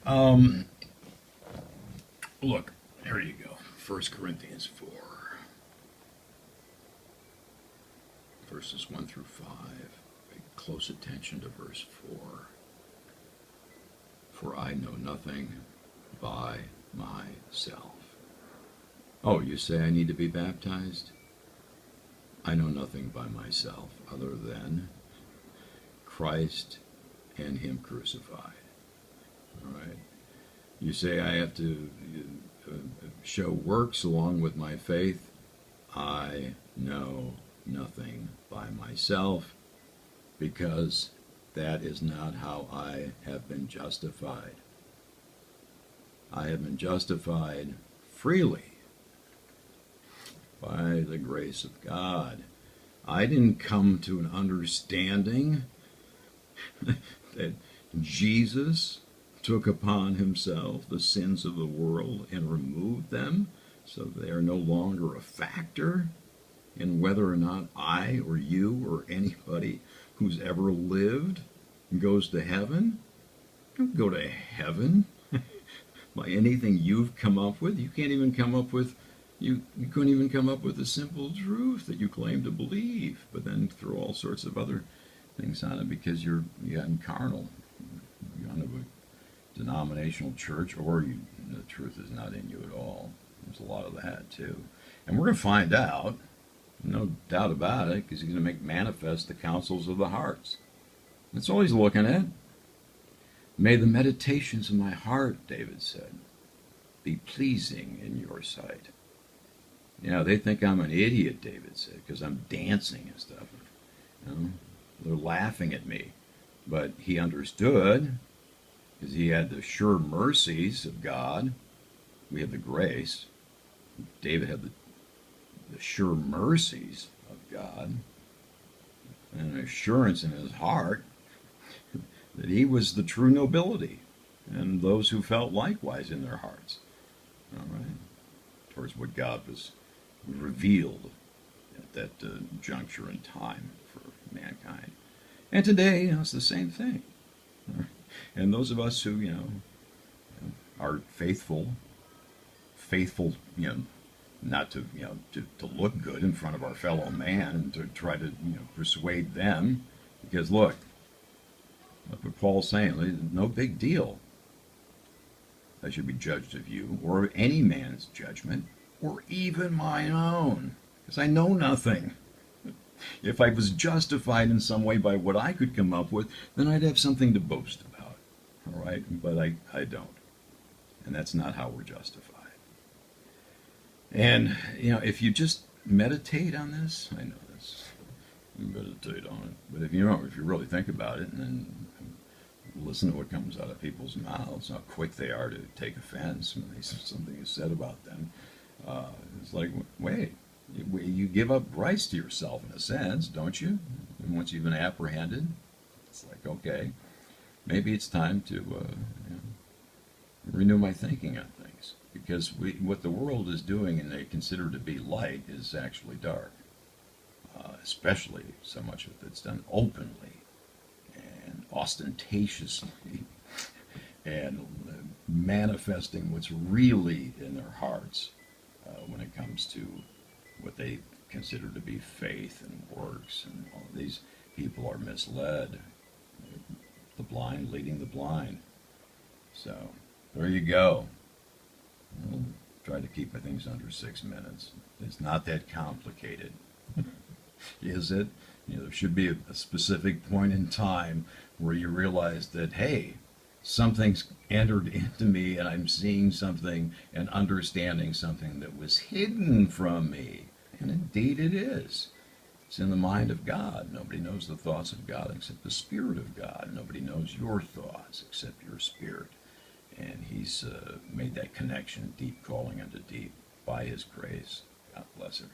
Um, Look, here you go. 1 Corinthians 4, verses 1 through 5. Pay close attention to verse 4. For I know nothing by myself. Oh, you say I need to be baptized? I know nothing by myself other than Christ and Him crucified. All right. You say I have to show works along with my faith. I know nothing by myself because that is not how I have been justified. I have been justified freely by the grace of God. I didn't come to an understanding that Jesus took upon himself the sins of the world and removed them so they are no longer a factor in whether or not I or you or anybody who's ever lived goes to heaven. You don't go to heaven by anything you've come up with. You can't even come up with you couldn't even come up with the simple truth that you claim to believe, but then throw all sorts of other things on it because you're carnal. You're on a denominational church, or the truth is not in you at all. There's a lot of that too, and we're going to find out, no doubt about it, because he's going to make manifest the counsels of the hearts. That's all he's looking at. May the meditations of my heart, David said, be pleasing in your sight. You know, they think I'm an idiot, David said, because I'm dancing and stuff. You know, they're laughing at me. But he understood, because he had the sure mercies of God. We have the grace. David had the sure mercies of God, and an assurance in his heart that he was the true nobility, and those who felt likewise in their hearts, all right, towards what God was revealed at that juncture in time for mankind. And today, it's the same thing. And those of us who, are faithful, not to, to look good in front of our fellow man and to try to, persuade them, because look what Paul's saying, no big deal. I should be judged of you, or of any man's judgment, or even mine own, because I know nothing. If I was justified in some way by what I could come up with, then I'd have something to boast about, all right? But I don't, and that's not how we're justified. And, if you just meditate on this, I know this, you meditate on it, but if you really think about it and then listen to what comes out of people's mouths, how quick they are to take offense when something is said about them, it's like, wait, you give up rights to yourself in a sense, don't you? And once you've been apprehended, it's like, okay, maybe it's time to renew my thinking on things. Because what the world is doing and they consider to be light is actually dark. Especially so much of it's done openly and ostentatiously and manifesting what's really in their hearts when it comes to what they consider to be faith and works. And all of these people are misled. The blind leading the blind. So there you go. I'll try to keep my things under 6 minutes. It's not that complicated, is it? There should be a specific point in time where you realize that, hey, something's entered into me and I'm seeing something and understanding something that was hidden from me. And indeed it is. It's in the mind of God. Nobody knows the thoughts of God except the Spirit of God. Nobody knows your thoughts except your spirit. And he's made that connection, deep calling unto deep, by his grace. God bless her.